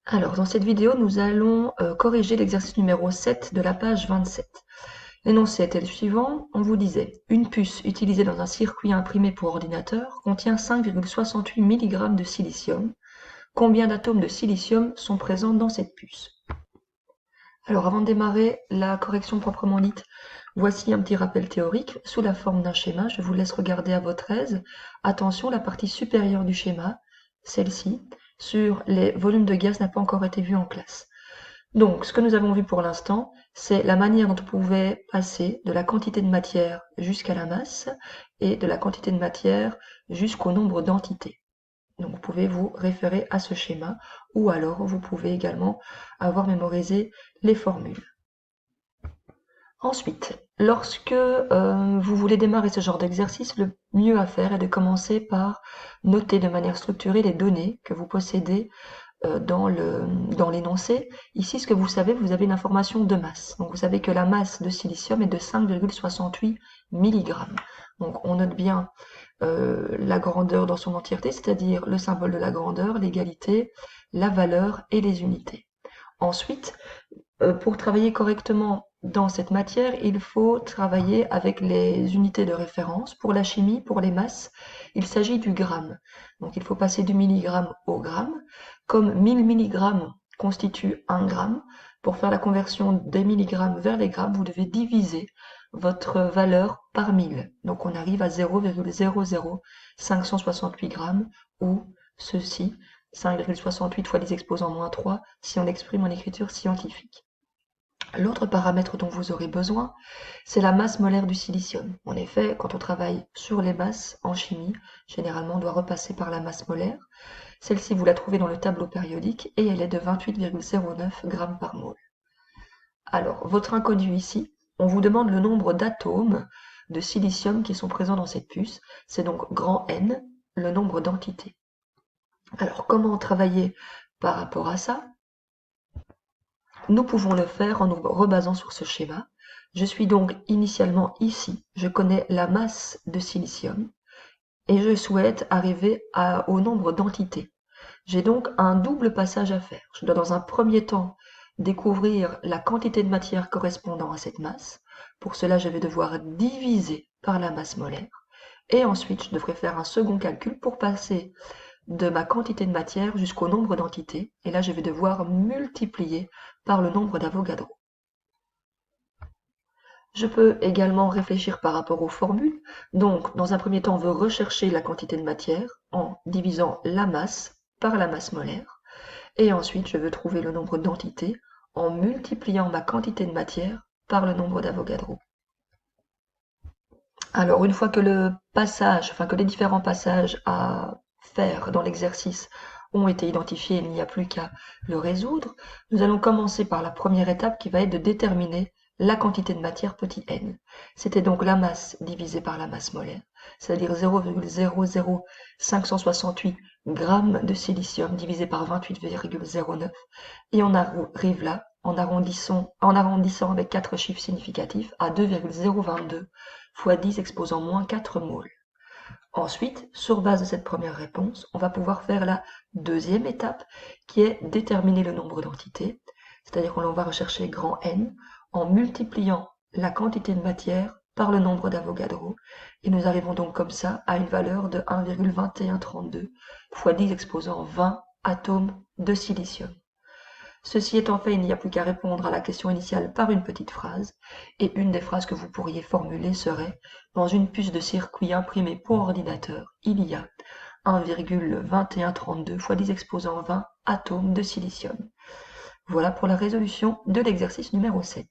Alors, dans cette vidéo, nous allons corriger l'exercice numéro 7 de la page 27. L'énoncé était le suivant. On vous disait, une puce utilisée dans un circuit imprimé pour ordinateur contient 5,68 mg de silicium. Combien d'atomes de silicium sont présents dans cette puce? Alors, avant de démarrer la correction proprement dite, voici un petit rappel théorique sous la forme d'un schéma. Je vous laisse regarder à votre aise. Attention, la partie supérieure du schéma, celle-ci, sur les volumes de gaz n'a pas encore été vue en classe. Donc, ce que nous avons vu pour l'instant, c'est la manière dont on pouvait passer de la quantité de matière jusqu'à la masse et de la quantité de matière jusqu'au nombre d'entités. Donc, vous pouvez vous référer à ce schéma ou alors vous pouvez également avoir mémorisé les formules. Ensuite, lorsque vous voulez démarrer ce genre d'exercice, le mieux à faire est de commencer par noter de manière structurée les données que vous possédez dans l'énoncé. Ici, ce que vous savez, vous avez une information de masse. Donc, vous savez que la masse de silicium est de 5,68 mg. Donc, on note bien la grandeur dans son entièreté, c'est-à-dire le symbole de la grandeur, l'égalité, la valeur et les unités. Ensuite, pour travailler correctement dans cette matière, il faut travailler avec les unités de référence. Pour la chimie, pour les masses, il s'agit du gramme. Donc il faut passer du milligramme au gramme. Comme 1000 mg constitue 1 gramme, pour faire la conversion des milligrammes vers les grammes, vous devez diviser votre valeur par 1000. Donc on arrive à 0,00568 grammes, ou ceci, 5,68 fois 10 exposant moins 3, si on l'exprime en écriture scientifique. L'autre paramètre dont vous aurez besoin, c'est la masse molaire du silicium. En effet, quand on travaille sur les masses en chimie, généralement on doit repasser par la masse molaire. Celle-ci, vous la trouvez dans le tableau périodique et elle est de 28,09 g par mol. Alors, votre inconnu ici, on vous demande le nombre d'atomes de silicium qui sont présents dans cette puce. C'est donc grand N, le nombre d'entités. Alors, comment travailler par rapport à ça? Nous pouvons le faire en nous rebasant sur ce schéma. Je suis donc initialement ici, je connais la masse de silicium et je souhaite arriver au nombre d'entités. J'ai donc un double passage à faire. Je dois dans un premier temps découvrir la quantité de matière correspondant à cette masse. Pour cela, je vais devoir diviser par la masse molaire. Et ensuite, je devrais faire un second calcul pour passer de ma quantité de matière jusqu'au nombre d'entités. Et là, je vais devoir multiplier par le nombre d'Avogadro. Je peux également réfléchir par rapport aux formules. Donc, dans un premier temps, on veut rechercher la quantité de matière en divisant la masse par la masse molaire. Et ensuite, je veux trouver le nombre d'entités en multipliant ma quantité de matière par le nombre d'Avogadro. Alors, une fois que que les différents passages à faire dans l'exercice ont été identifiés, il n'y a plus qu'à le résoudre. Nous allons commencer par la première étape qui va être de déterminer la quantité de matière petit n. C'était donc la masse divisée par la masse molaire, c'est-à-dire 0,00568 grammes de silicium divisé par 28,09. Et on arrive là, en arrondissant avec 4 chiffres significatifs, à 2,022 fois 10 exposant moins 4 moles. Ensuite, sur base de cette première réponse, on va pouvoir faire la deuxième étape qui est déterminer le nombre d'entités, c'est-à-dire qu'on va rechercher grand N en multipliant la quantité de matière par le nombre d'Avogadro et nous arrivons donc comme ça à une valeur de 1,2132 fois 10 exposant 20 atomes de silicium. Ceci étant fait, il n'y a plus qu'à répondre à la question initiale par une petite phrase, et une des phrases que vous pourriez formuler serait « Dans une puce de circuit imprimée pour ordinateur, il y a 1,2132 fois 10 exposant 20 atomes de silicium ». Voilà pour la résolution de l'exercice numéro 7.